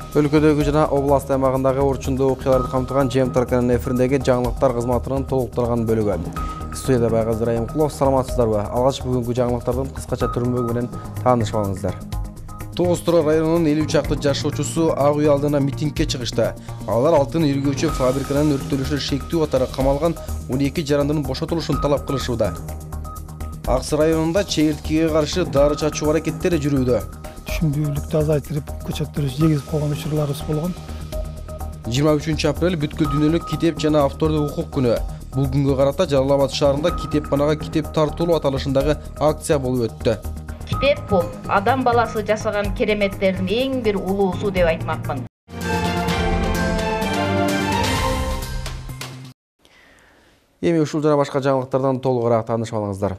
Өлкөдөгү жана област аймагындагы орчундуу окуяларды камтыган ЖМ Тарканын эфириндеги жаңылыктар кызматынын толукталган бөлүгү. Студияда Байгазы Райымкулов, саламатсыздарбы? Алгач бүгүнкү жаңылыктардын кыскача түрмөгү менен таанышып алыңыздар. Тогуз Турак районунун 50 чакты жашоочусу Ак үй алдына митингге чыгышты. Алар алтын иргөөчү фабриканын өрттөлүшү шектүү катары камалган 12 жарандын бошотулушун талап кылышууда. Аксы районунда чегирткеге каршы дары чачуу аракеттери жүрүүдө. Түшүнбүүлүктү азайтырып, көчөттөрү жегизип койгон учурларыбыз болгон. 23 апрель бүткүл дүйнөлүк китеп жана автордук укук күнү. Бул күнгө карата Жалал Абад шаарында китепканага китеп тартуулоо аталышындагы акция болуп өттү. Китеп бул адам баласы жасаган кереметтердин эң бир улуусу деп айтмакмын. Эми ушул жана башка жаңылыктардан толугураак таанышып алыңыздар.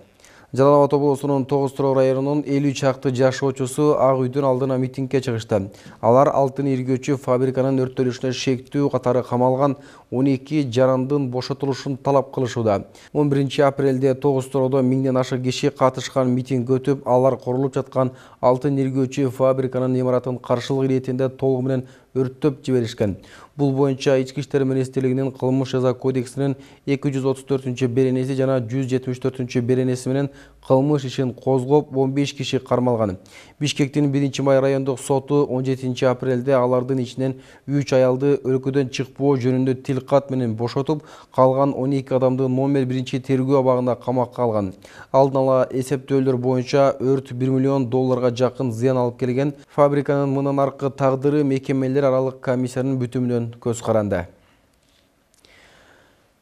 Жалал Абад облусунун Тогуз Турак районунун 50 чакты жашоочусу Ак үйдүн алдына митингге чыгышты. Алар алтын иргөөчү фабриканын өрттөлүшүнө шектүү катары камалган 12 жарандын бошотулушун талап кылышууда. 11 апрелде Тогуз Туракта 1000ден ашык киши катышкан митинг өтүп, алар курулуп жаткан алтын иргөөчү фабриканын имаратын каршылык иретинде толугу менен өрттөп жиберишкен. Бул боюнча Ички иштер министрлигинин кылмыш жаза кодексинин 234-беренеси жана 174-беренеси менен кылмыш ишин козгоп 15 киши кармалган. Бишкектин 1-май райондук соту 17 апрелде алардын ичинен 3 аялды өлкөдөн чыкпоо жөнүндө тилкат менен бошотуп, калган 12 адамды номер 1 тергөө абагында камакка алган. Алдын ала эсептөөлөр боюнча өрт $1 миллион жакын зыян алып келген. Фабриканын мындан аркы тагдыры мекемелер аралык комиссиянын бүтүмүнөн көз каранды.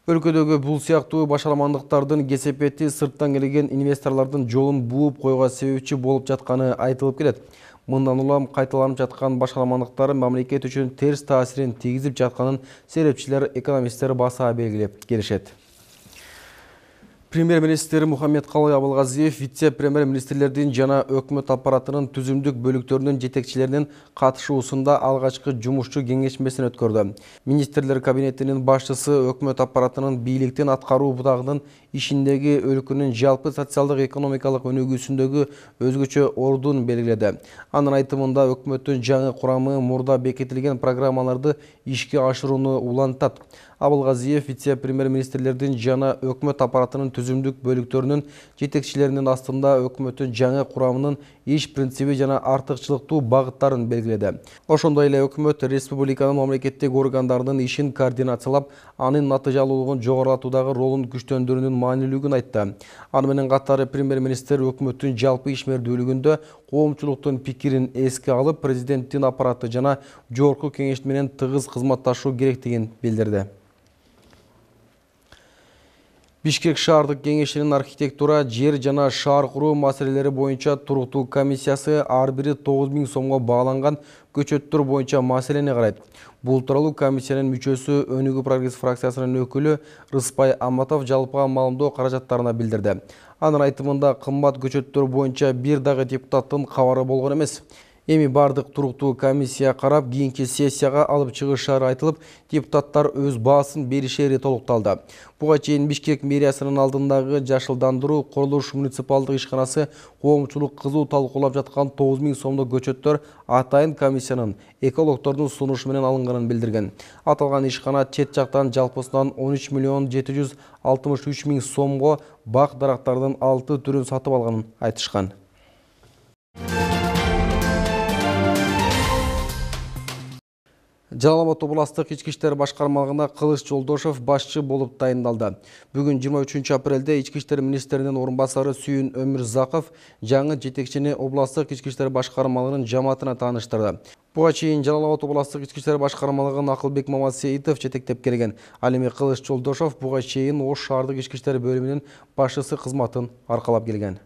Өлкөдөгү бул сыяктуу башаламандыктардын кесепети сырттан келген инвесторлордун жолун бууп койгон себепчи болуп жатканы айтылып келет. Мындан улам кайталанып жаткан башаламандыктар мамлекет үчүн терс таасирин тийгизип жатканын серепчилер, экономисттер баса белгилеп келишет. Премьер-министр Мухаммедкалый Абылгазиев вице-премьер-министрлердин жана өкмөт аппаратынын түзүмдүк бөлүктөрүнүн жетекчилеринин катышуусунда алгачкы жумушчу кеңешмесин өткөрдү. Министрлер кабинетинин башчысы өкмөт аппаратынын бийликтин аткаруу бутагынын ишиндеги өлкөнүн жалпы социалдык экономикалык өнүгүүсүндөгү өзгөчө ордун белгиледи. Анын айтымында өкмөттүн жаңы курамы мурда бекитилген программаларды ишке ашырууну улантат. Абылгазиев вице-премьер-министрлердин жана өкмөт аппаратынын түзүмдүк бөлүктөрүнүн жетекчилеринин астында өкмөттүн жаңы курамынын иш принциби жана артыкчылыктуу багыттарын белгиледи. Ошондой эле өкмөт республиканын мамлекеттик органдарынын ишин координациялап, анын натыйжалуулугун жогорулатуудагы ролун күчтөндүрүүнүн маанилүүлүгүн айтты. Аны менен катары премьер-министр өкмөттүн жалпы ишмердүүлүгүндө коомчулуктун пикирин эске алып, президенттин аппараты жана жогорку кеңеш менен тыгыз кызматташуу керектигин билдирди. Бишкек шаардык кеңешинин архитектура, жер жана шаар куруу маселелери боюнча туруктуу комиссиясы ар бири 9000 сомго бааланган көчөттөр боюнча маселени карайт. Бул тууралуу комиссиянын мүчөсү Өнүгүү прогресс фракциясынын өкүлү Рыспай Аматов жалпыга маалымдоо каражаттарына билдирди. Анын айтымында кымбат көчөттөр боюнча бир дагы депутаттын кабары болгон эмес. Эми бардык туруктуу комиссия карап, кийинки сессияга алып чыгышары айтылып, депутаттар өз баасын беришери толукталды. Буга чейин Бишкек мэриясынын алдындагы жашылдандыруу курулуш муниципалдык ишканасы коомчулук кызуу талкуулап жаткан 9000 сомдук көчөттөр атайын комиссиянын экологдордун сунушу менен алынганын билдирген. Аталган ишкана чет жактан жалпысынан 13 763 000 сомго бак дарактардын 6 түрүн сатып алганын айтышкан. Жалал Абад областык ички иштер башкармалыгына Кылыч Жолдошов башчы болуп тайындалды. Бүгүн 23 апрелде ички иштер министринин орун басары Сүйүн Өмүрзаков жаңы жетекчини областык ички иштер башкармалыгынын жамаатына тааныштырды. Буга чейин Жалал Абад областык ички иштер башкармалыгын Акылбек Мамасеитов жетектеп келген. Ал эми Кылыч Жолдошов буга чейин Ош шаардык ички иштер бөлүмүнүн башчысы кызматын аркалап келген.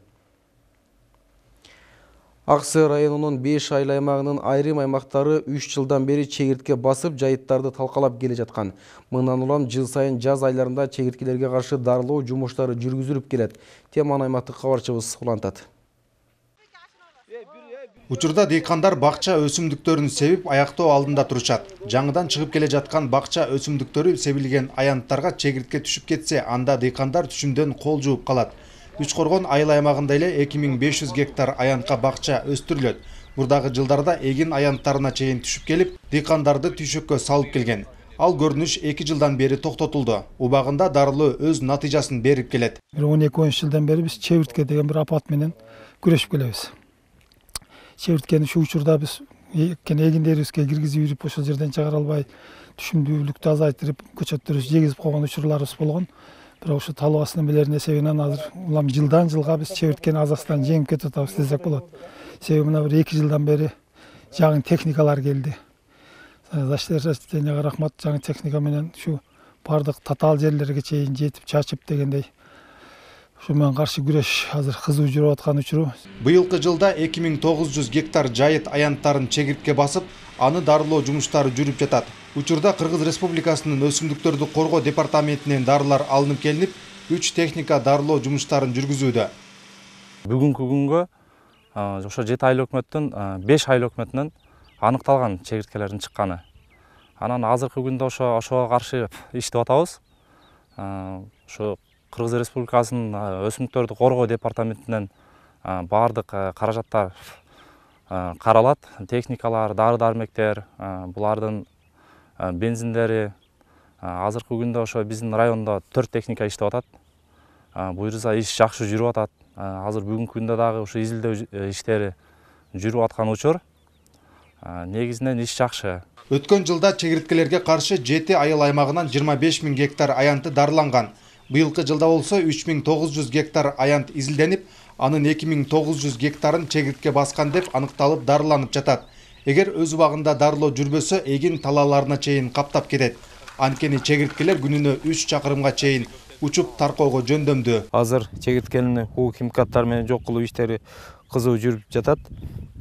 Аксы районунун 5 айыл аймагынын айрым аймактары 3 жылдан бери чегиртке басып, жайыттарды талкалап келе жаткан. Мындан улам жыл сайын жаз айларында чегирткелерге каршы дарылоо жумуштары жүргүзүлүп келет. Теманы аймактык кабарчыбыз улантат. Учурда дыйкандар бакча өсүмдүктөрүн себип аяктоо алдында турушат. Жаңыдан чыгып келе жаткан бакча өсүмдүктөрү себилген аянттарга чегиртке түшүп кетсе, анда дыйкандар түшүмдөн кол жууп калат. Үчкоргон айыл аймагында эле 2500 гектар аянтка бакча өстүрүлөт. Мурдагы жылдарда эгин аянттарына чейин түшүп келип, дыйкандарды түйшөккө салып келген. Ал көрүнүш 2 жылдан бери токтотулду. Убагында дарылоо өз натыйжасын берип келет. 12 жылдан бери биз чебиртке деген бир апат менен күрөшүп келебиз. Чебирткени ушул учурда биз эгиндерибизге киргизип жүрүп ошол жерден чыгара албай, түшүмдүүлүктү азайтырып, көчөттөрүбүздү жегизип койгон учурларыбыз болгон. Бирок ошо талоо асынбелердин эсебинен азыр улам жылдан жылга биз чебирткени азастан жеңип кетип атабыз десек болот. Себеби мына бир 2 жылдан бери жаңы техникалар келди. Заштеняга рахмат, жаңы техника менен ушу бардык татаал жерлерге чейин жетип чачып дегендей. Ушу менен каршы күрөш азыр кызуу жүрүп аткан учуру. Быйылкы жылда 2900 гектар жайыт аянттарын чегиртке басып, аны дарылоо жумуштары жүрүп жатат. Учурда Кыргыз Республикасынын өсүмдүктөрдү коргоо департаментинен дарылар алынып келинип, 3 техника дарылоо жумуштарын жүргүзүүдө. Бүгүнкү күнгө ошо 7 айлык өкмөттүн 5 айлык өкмөтүнөн аныкталган чегирткелердин чыкканы. Анан азыркы күндө ошого каршы иштеп атабыз. Ошо Кыргыз Республикасынын өсүмдүктөрдү коргоо департаментинен бардык каражаттар каралат. Техникалар, дары-дармектер, булардын бензиндери. Азыркы күндө ошо биздин райондо 4 техника иштеп атат. Буюрса иш жакшы жүрүп атат. Азыр бүгүнкү күндө дагы ошо изилдөө иштери жүрүп аткан учур. Негизинен иш жакшы. Өткөн жылда чегирткелерге каршы 7 айыл аймагынан 25 000 гектар аянты дарыланган. Быйылкы жылда болсо 3900 гектар аянт изилденип, анын 2900 гектарын чегиртке баскан деп аныкталып дарыланып жатат. Эгер өз убагында дарылоо жүрбөсө, эгин талааларына чейин каптап кетет. Анткени чегирткелер күнүнө 3 чакырымга чейин учуп таркоого жөндөмдүү. Азыр чегирткени химикаттар менен жок кылуу иштери кызуу жүрүп жатат.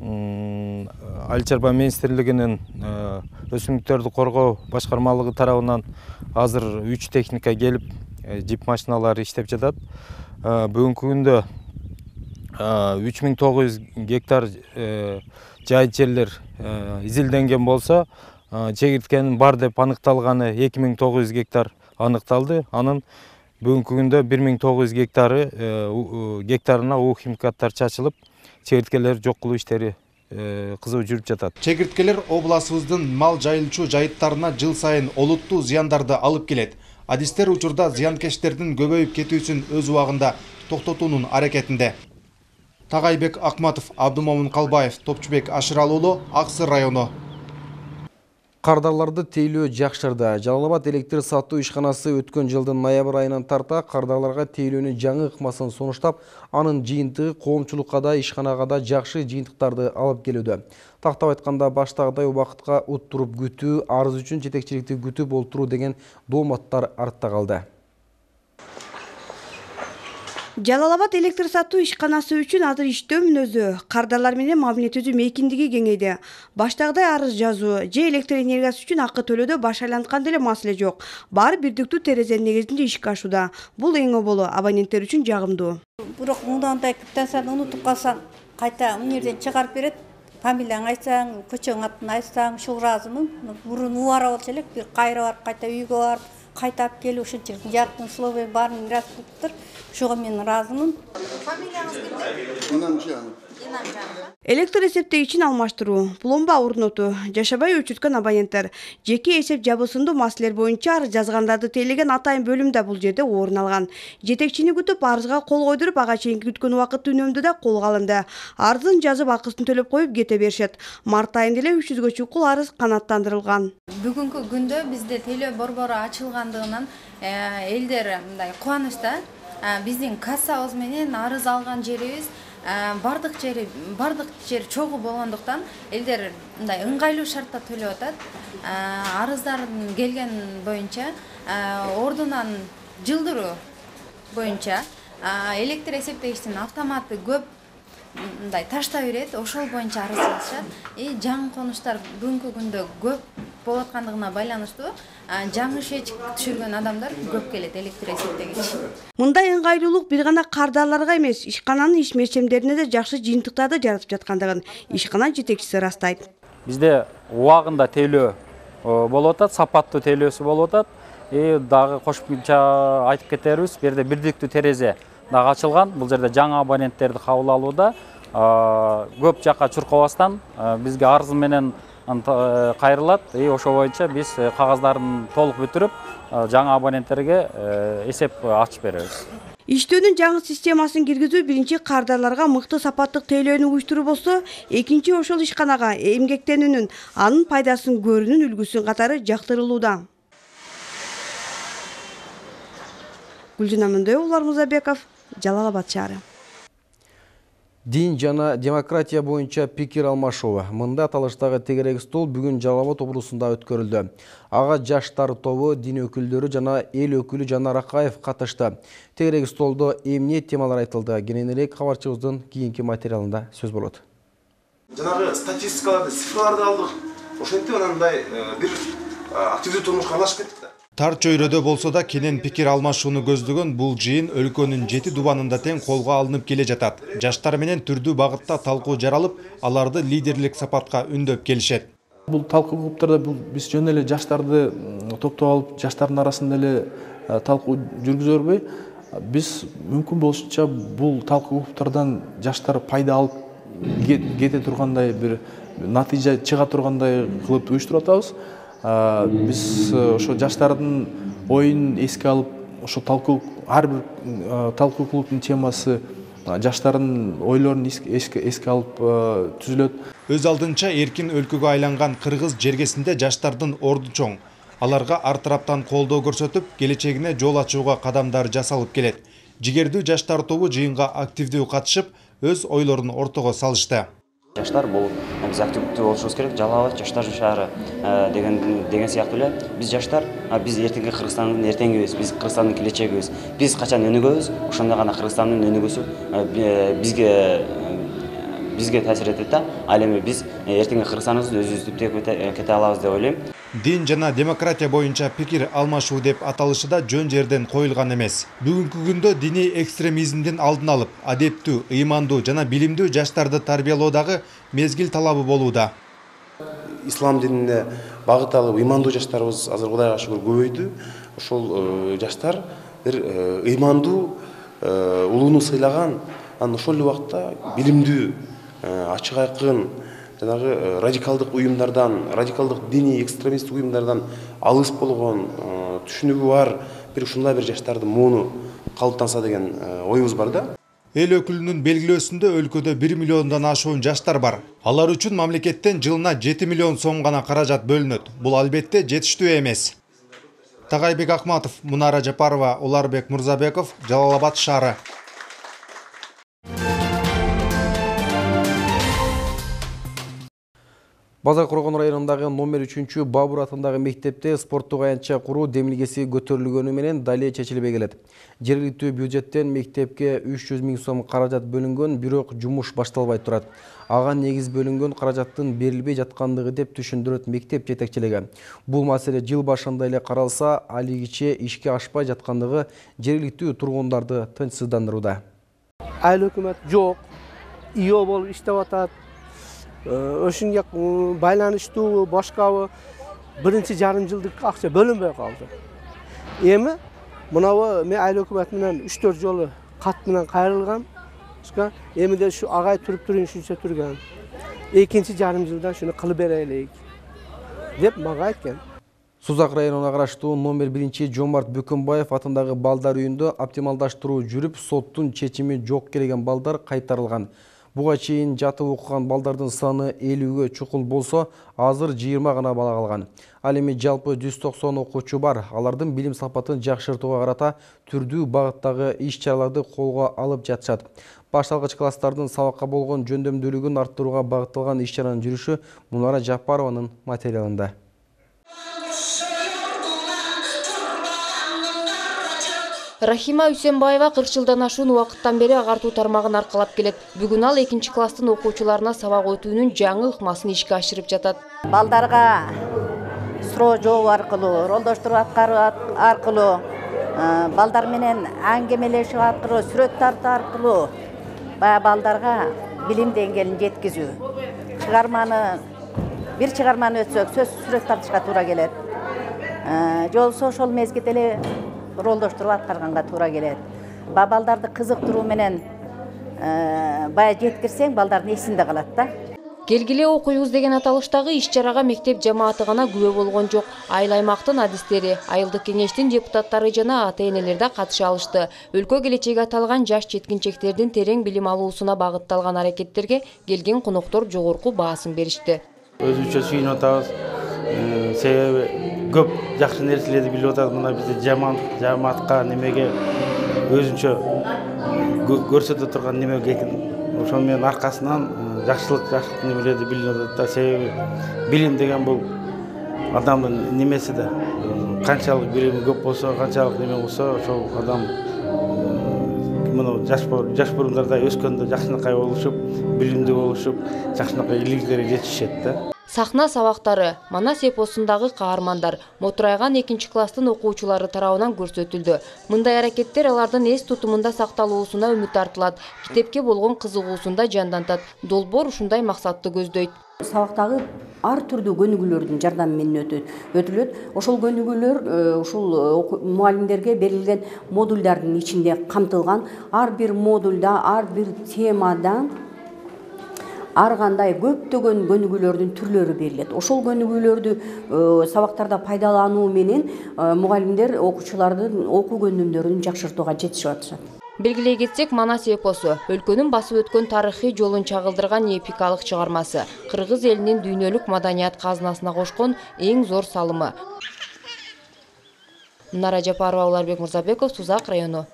Айыл чарба министрлигинин өсүмдүктөрдү коргоо башкармалыгы тарабынан азыр 3 техника келип, жип машиналары иштеп жатат. Бүгүнкү күндө 3900 гектар жайыт жерлер изилденген болсо, чегирткенин бар деп аныкталганы 2900 гектар аныкталды. Анын бүгүнкү күндө 1900 гектарына химикаттар чачылып, чегирткелер жок кылуу иштери кызуу жүрүп жатат. Чегирткелер областыбыздын мал жайылчу жайыттарына жыл сайын олуттуу зыяндарды алып келет. Адистер учурда зыянкечтердин көбөйүп кетүүсүн өз убагында токтотуунун аракетинде. Тагайбек Акматов, Абдумомун Калбаев, Топчубек Ашырал уулу, Ак Сыр району. Кардарларды тейлөө жакшырды. Жалал Абад электр сатуу ишканасы өткөн жылдын ноябрь айынан тарта кардарларга тейлөөнүн жаңы ыкмасын сунуштап, анын жыйынтыгы коомчулукка да, ишканага да жакшы жыйынтыктарды алып келүүдө. Тактап айтканда, баштагыдай убакытка уттуруп күтүү, арыз үчүн жетекчиликти күтүп олтуруу деген дооматтар артта калды. Жалал Абад электр сатуу ишканасы үчүн азыр иштөө мүнөзү, кардарлар менен мамиле түзүү мейкиндиги кеңейди. Баштагыдай арыз жазуу же электр энергиясы үчүн акы төлөөдө баш айланткан деле маселе жок. Баары бирдиктүү терезенин негизинде ишке ашууда. Бул эң оболу абоненттер үчүн жагымдуу. Бирок мындай кыптансаң, унутуп калсаң, кайта мына жерден чыгарып берет. Фамилияң айтсаң, көчөң атын айтсаң, ушул ыраазымын. Мурун убара болчу элек, бир кайра барып, кайта үйгө барып, кайтап келип, ушунча жарыктын условия баарын распыттыр. Ошого мен ыраазымын. Фамилияңыз кимде? Электр эсептегичин алмаштыруу, пломба орнотуу, жашабай өчүткөн абоненттер, жеке эсеп жабысындуу маселелер боюнча арыз жазгандарды тейлеген атайын бөлүм да бул жерде орун алган. Жетекчини күтүп, арызга кол койдуруп, ага чейинки күткөн убакытты үнөмдү да колго алынды. Арызын жазып, акысын төлөп коюп кете беришет. Март айында эле 300гө чукул арыз канааттандырылган. Бүгүнкү күндө бизде тейлөө борбору ачылгандыгынан элдер мындай кубанычта. Биздин кассабыз менен арыз алган жерибиз бардык жер чогуу болгондуктан элдер мындай ыңгайлуу шартта төлөп атат. Арыздардын келген боюнча ордунан жылдыруу боюнча электр эсептегичтин автоматы көп мындай таштай берет, ошол боюнча арыз жазышат. Жаңы конуштар бүгүнкү күндө көп болуп аткандыгына байланыштуу жаңы счетчик түшүргөн адамдар көп келет электр эсептегич. Мындай ыңгайлуулук бир гана кардарларга эмес, ишкананын иш мерчемдерине да жакшы жыйынтыктарды жаратып жаткандыгын ишкана жетекчиси ырастайт. Бизде убагында тейлөө болуп атат, сапаттуу тейлөөсү болуп атат. Дагы кошумча айтып кетербиз, бу жерде бирдиктүү терезе дагы ачылган. Бул жерде жаңы абоненттерди кабыл алууда. көп жакка чуркабастан бизге арыз менен кайрылат. Ошо боюнча биз кагаздарын толук бүтүрүп, жаңы абоненттерге эсеп ачып беребиз. Иштөөнүн жаңы системасын киргизүү биринчи кардарларга мыкты сапаттык тейлөөнү уюштуруу болсо, экинчи ошол ишканага эмгектенүүнүн, анын пайдасын көрүүнүн үлгүсү катары жактырылууда. Гүлжан Амандоева, Улар Музабеков, Жалал Абад шаары. Дин жана демократия боюнча пикир алмашуу. Мында аталыштагы тегерек стол бүгүн Жалал Абад облусунда өткөрүлдү. Ага жаштар тобу, дин өкүлдөрү жана эл өкүлү Жанар Акаев катышты. Тегерек столдо эмне темалар айтылды? Кененирээк кабарчыбыздын кийинки материалында сөз болот. Жанагы статистикаларды, цифрларды алдык. Ошентип анандай бир активдүү турмушка аралашып кеттик да. Тар чөйрөдө болсо да кенен пикир алмашууну көздөгөн бул жыйын өлкөнүн 7 дубанында тең колго алынып келе жатат. Жаштар менен түрдүү багытта талкуу жаралып, аларды лидерлик сапатка үндөп келишет. Бул талкуу клубтарда биз жөн эле жаштарды топтоп алып, жаштардын арасында эле талкуу жүргүзө бербей, биз мүмкүн болушунча бул талкуу клубтардан жаштар пайда алып кете тургандай, бир натыйжа чыга тургандай кылып уюштуруп атабыз. Биз ошо жаштардын оюн эске алып, ошо ар бир талкуу клубдун темасы жаштардын ойлорун эске алып түзүлөт. Өз алдынча эркин өлкөгө айланган Кыргыз жергесинде жаштардын орду чоң. Аларга ар тараптан колдоо көрсөтүп, келечегине жол ачууга кадамдар жасалып келет. Жигердүү жаштар тобу жыйынга активдүү катышып, өз ойлорун ортого салышты. Жаштар бул биз активдүү болушубуз керек. Жалал Абад жаштар шаары деген сыяктуу эле биз жаштар, биз эртеңки Кыргызстандын эртеңгибиз, биз Кыргызстандын келечегибиз. Биз качан өнүгөбүз, ошондо гана Кыргызстандын өнүгүүсү бизге таасир этет да. Ал эми биз эртеңки Кыргызстаныбызды өзүбүз түптөп кете алабыз деп ойлойм. Дин жана демократия боюнча пикир алмашуу деп аталышы да жөн жерден коюлган эмес. Бүгүнкү күндө диний экстремизмдин алдын алып, адептүү, ыймандуу жана билимдүү жаштарды тарбиялоодагы мезгил талабы болууда. Ислам динине багыт алып, ыймандуу жаштарыбыз азыр Кудайга шүгүр көбөйдү. Ошол жаштар бир ыймандуу, улууну сыйлаган, анан ошол эле убакта билимдүү, ачык айкын, жанагы радикалдык уюмдардан, радикалдык диний экстремисттик уюмдардан алыс болгон, түшүнүгү бар бир ушундай бир жаштардын мууну калыптанса деген оюбуз бар да. Эл өкүлүнүн белгилөөсүндө өлкөдө 1 миллиондон ашуун жаштар бар. Алар үчүн мамлекеттен жылына 7 миллион сом гана каражат бөлүнөт. Бул албетте жетиштүү эмес. Тагайбек Акматов, Мунара Жапарова, Уларбек Мурзабеков, Жалал Абад шаары. Базар Коргон районундагы номер 3 Бабур атындагы мектепте спорттук аянтча куруу демилгеси көтөрүлгөнү менен дале чечилбей келет. Жергиликтүү бюджеттен мектепке 300 000 сом каражат бөлүнгөн, бирок жумуш башталбай турат. Ага негиз бөлүнгөн каражаттын берилбей жаткандыгы деп түшүндүрөт мектеп жетекчилиги. Бул маселе жыл башында эле каралса, алигиче ишке ашпай жаткандыгы жергиликтүү тургундарды тынчсыздандырууда. Айыл өкмөт жок, ийо болуп иштеп атат. Ошунга байланыштуу башка биринчи жарым жылдык акча бөлүнбөй калды. Эми мынабы мен айыл өкмөт менен 3-4 жолу кат менен кайрылгам. Эми де ушу агай туруп турун ушунча турган. Экинчи жарым жылда шуну кылып берелик деп мага айткан. Сузак районуна караштуу номер 1 Жомарт Бөкөнбаев атындагы балдар үйүндө оптималдаштыруу жүрүп, соттун чечими жок келген балдар кайтарылган. Буга чейин жатып окуган балдардын саны 50ге чукул болсо, азыр 20 гана бала калган. Ал эми жалпы 190 окуучу бар. Алардын билим сапатын жакшыртууга карата түрдүү багыттагы иш-чараларды колго алып жатышат. Башталгыч класстардын сабакка болгон жөндөмдүүлүгүн арттырууга багытталган иш-чаранын жүрүшү Мунара Жапарованын материалында. Рахима Үсенбаева 40 жылдан ашуун убакыттан бери агартуу тармагын аркалап келет. Бүгүн ал 2-чи класстын окуучуларына сабак өтүүнүн жаңы ыкмасын ишке ашырып жатат. Балдарга суроо жооп аркылуу, ролдоштуруп аткаруу аркылуу, балдар менен аңгемелешүү аркылуу, сүрөт тартуу аркылуу баягы балдарга билим деңгээлин жеткизүү. Бир чыгарманы өтсөк, сөз сүрөт тартышка туура келет. Же болбосо ошол мезгилде эле ролдоштуруп аткарганга туура келет. Балдарды кызыктыруу менен бая жеткирсең балдардын эсинде калат да. Келгиле окуйбуз деген аталыштагы иш-чарага мектеп жамааты гана күбө болгон жок. Айыл аймактын адистери, айылдык кеңештин депутаттары жана ата-энелер да катыша алышты. Өлкө келечеги аталган жаш жеткинчектердин терең билим алуусуна багытталган аракеттерге келген коноктор жогорку баасын беришти. Өзүнчө сүйүнүп атабыз. Себеби көп жакшы нерселерди билип атат. Мына бизде жамаатка немеге өзүнчө көрсөтө турган немеге экен. Ошонун менен аркасынан жакшылык немелерди билип атат да. Себеби билим деген бул адамдын немеси да. Канчалык билими көп болсо, канчалык неме болсо, ошол адам мына жаш бурундарда өскөндө жакшынакай болушуп, билимдүү болушуп, жакшынакай илгилерге жетишет да. Сахна сабактары, Манас эпосундагы каармандар, мотурайган 2-класстын окуучулары тарабынан көрсөтүлдү. Мындай аракеттер алардын эс тутумунда сакталуусуна үмүт артылат, китепке болгон кызыгуусунда жандантат. Долбоор ушундай максатты көздөйт. Сабактагы ар түрдүү көнүгүүлөрдүн жардамы менен өтүлөт. Ошол көнүгүүлөр ушул мугалимдерге берилген модулдардын ичинде камтылган. Ар бир модулда, ар бир темада ар кандай көптөгөн көнүгүүлөрдүн түрлөрү берилет. Ошол көнүгүүлөрдү сабактарда пайдалануу менен мугалимдер окуучулардын окуу көндүмдөрүн жакшыртууга жетишип атышат. Белгилей кетсек, Манас эпосу өлкөнүн басып өткөн тарыхый жолун чагылдырган эпикалык чыгармасы. Кыргыз элинин дүйнөлүк маданият казынасына кошкон эң зор салымы. Нара Жапарова, Уларбек Мурзабеков, Сузак району.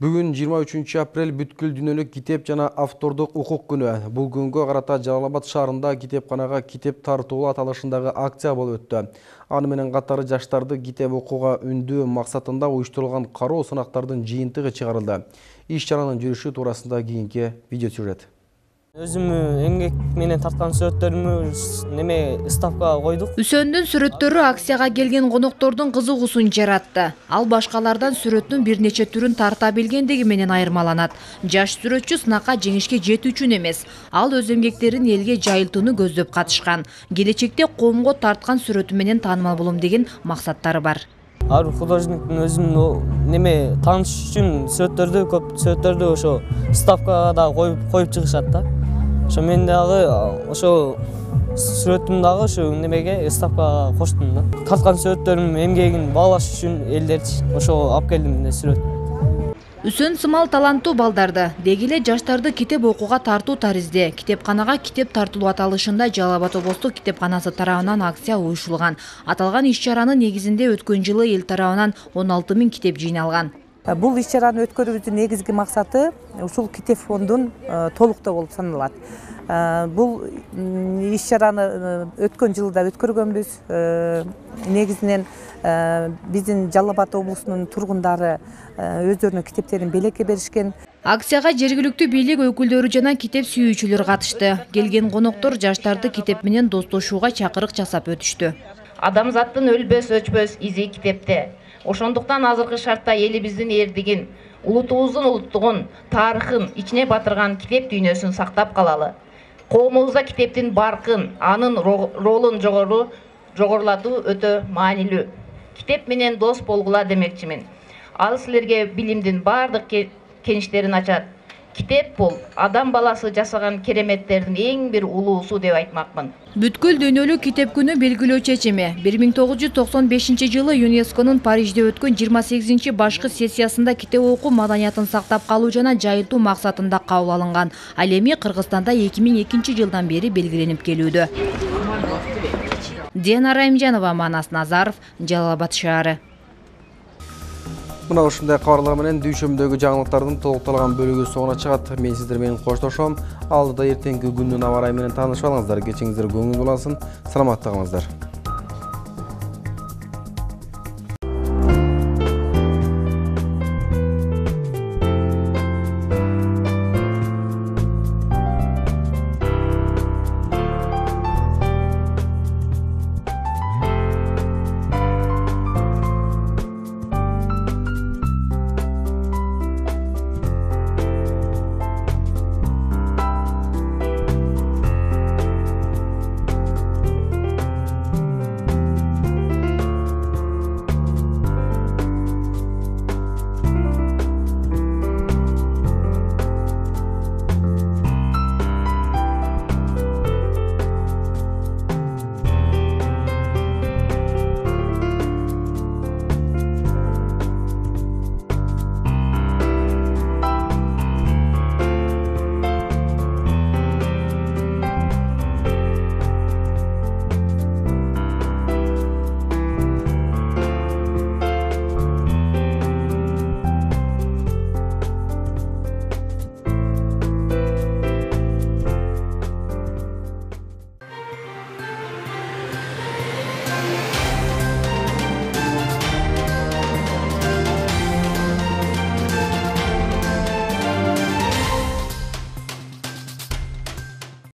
Бүгүн 23 апрель бүткүл дүйнөлүк китеп жана автордук укук күнү. Бул күнгө карата Жалал Абад шаарында китепканага китеп тартуулу аталышындагы акция болуп өттү. Аны менен катары жаштарды китеп окууга үндөө максатында уюштурулган кароо сынактардын жыйынтыгы чыгарылды. Иш-чаранын жүрүшү туурасында кийинки видео сюжет. Өзүмө эмгек менен тарткан сүрөттөрүмү неме ставкага койдук. Үсөндүн сүрөттөрү акцияга келген коноктордун кызыгуусун жаратты. Ал башкалардан сүрөттүн бир нече түрүн тарта билгендиги менен айырмаланат. Жаш сүрөтчү сынакка жеңишке жетүү үчүн эмес, ал өз эмгектерин элге жайылтууну көздөп катышкан. Келечекте коомго тарткан сүрөтү менен таанымал болом деген максаттары бар. Ар бир художниктин өзүнүн неме тааныш үчүн көп сүрөттөрдү ошо ставкага да коюп чыгышат да. Ошо мен дагы ошо сүрөтүм дагы ошо немеге ставкага коштум да. Тарткан сүрөттөрүм эмгегин баалаш үчүн элдерчи ошо алып келдим сүрөт. Үсөн сымал таланттуу балдарды, дегиле жаштарды китеп окууга тартуу таризде. Китепканага китеп тартылуу аталышында Жалал Абад облустук китепканасы тарабынан акция уюштурулган. Аталган иш-чаранын негизинде өткөн жылы эл тарабынан 16 000 китеп жыйналган. Бул иш-чараны өткөрүүбүздүн негизги максаты ушул китеп фондун толуктоо болуп саналат. Бул иш-чараны өткөн жылы да өткөргөнбүз. Негизинен биздин Жалал Абад облусунун тургундары өздөрүнүн китептерин белекке беришкен. Акцияга жергиликтүү бийлик өкүлдөрү жана китеп сүйүүчүлөр катышты. Келген коноктор жаштарды китеп менен достошууга чакырык жасап өтүштү. Адамзаттын өлбөс өчпөс изи китепте. Ошондуктан азыркы шартта элибиздин эрдигин, улутубуздун улуттугун, тарыхын ичине батырган китеп дүйнөсүн сактап калалы. Коомубузда китептин баркын, анын ролун жогорулатуу өтө маанилүү. Китеп менен дос болгула демекчимин. Ал силерге билимдин бардык кеништерин ачат. Китеп бул адам баласы жасаган кереметтердин эң бир улуусу деп айтмакмын. Бүткүл дүйнөлүк китеп күнү белгилөө чечими 1995 жылы ЮНЕСКОнун Парижде өткөн 28 башкы сессиясында китеп окуу маданиятын сактап калуу жана жайылтуу максатында кабыл алынган. Ал эми Кыргызстанда 2002 жылдан бери белгиленип келүүдө. Динара Эмжанова, Манас Назаров, Жалал Абад шаары. Мына ушундай кабарлар менен дүйшөмдөгү жаңылыктардын толукталган бөлүгү соңуна чыгат. Мен сиздер менен коштошом. Алдыда эртеңки күндүн аба ырайы менен таанышып алыңыздар. Кечиңиздер көңүл булансын. Саламатта калыңыздар.